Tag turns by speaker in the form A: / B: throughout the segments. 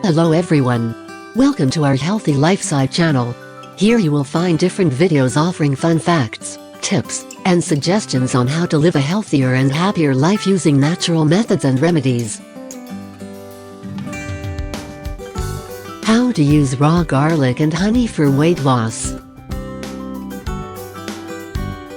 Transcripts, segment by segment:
A: Hello everyone. Welcome to our Healthy Lifestyle channel. Here you will find different videos offering fun facts, tips, and suggestions on how to live a healthier and happier life using natural methods and remedies. How to use raw garlic and honey for weight loss.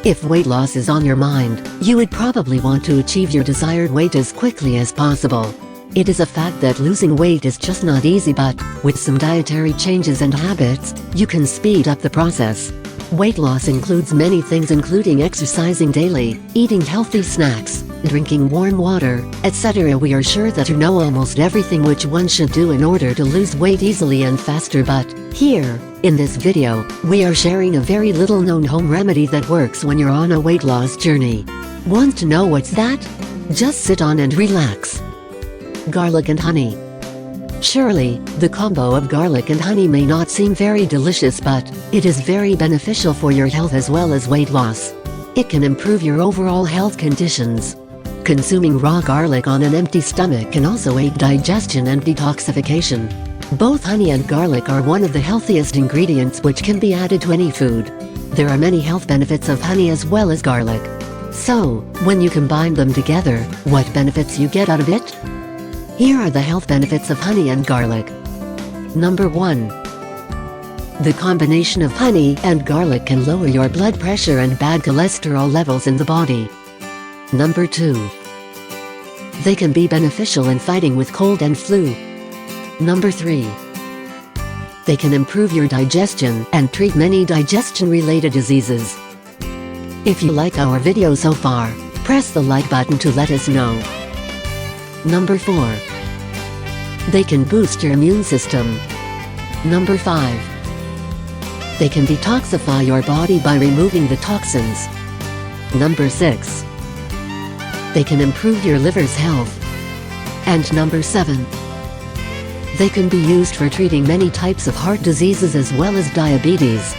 A: If weight loss is on your mind, you would probably want to achieve your desired weight as quickly as possible. It is a fact that losing weight is just not easy, but with some dietary changes and habits, you can speed up the process. Weight loss includes many things, including exercising daily, eating healthy snacks, drinking warm water, etc. We are sure that you know almost everything which one should do in order to lose weight easily and faster, but here, in this video, we are sharing a very little known home remedy that works when you're on a weight loss journey. Want to know what's that? Just sit on and relax. Garlic and honey. Surely, the combo of garlic and honey may not seem very delicious, but it is very beneficial for your health as well as weight loss. It can improve your overall health conditions. Consuming raw garlic on an empty stomach can also aid digestion and detoxification. Both honey and garlic are one of the healthiest ingredients which can be added to any food. There are many health benefits of honey as well as garlic. So, when you combine them together, what benefits you get out of it? Here are the health benefits of honey and garlic. Number 1. The combination of honey and garlic can lower your blood pressure and bad cholesterol levels in the body. Number 2. They can be beneficial in fighting with cold and flu. Number 3. They can improve your digestion and treat many digestion-related diseases. If you like our video so far, press the like button to let us know. Number 4. They can boost your immune system. Number 5. They can detoxify your body by removing the toxins. Number 6. They can improve your liver's health. And number 7. They can be used for treating many types of heart diseases as well as diabetes.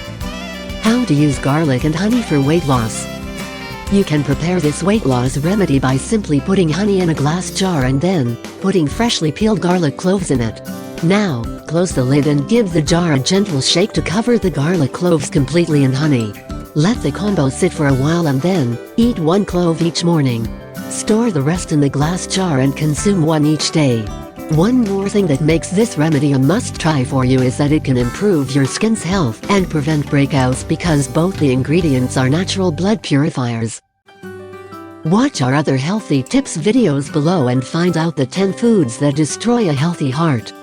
A: How to use garlic and honey for weight loss. You can prepare this weight loss remedy by simply putting honey in a glass jar and then putting freshly peeled garlic cloves in it. Now, close the lid and give the jar a gentle shake to cover the garlic cloves completely in honey. Let the combo sit for a while and then eat 1 clove each morning. Store the rest in the glass jar and consume 1 each day. One more thing that makes this remedy a must-try for you is that it can improve your skin's health and prevent breakouts because both the ingredients are natural blood purifiers. Watch our other healthy tips videos below and find out the 10 foods that destroy a healthy heart.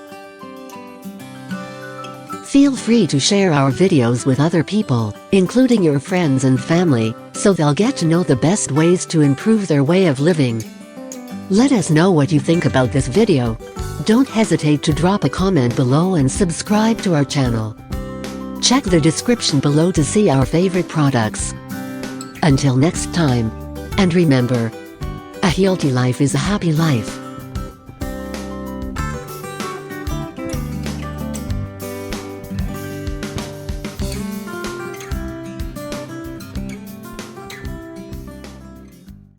A: Feel free to share our videos with other people, including your friends and family, so they'll get to know the best ways to improve their way of living. Let us know what you think about this video. Don't hesitate to drop a comment below and subscribe to our channel. Check the description below to see our favorite products. Until next time. And remember, a healthy life is a happy life.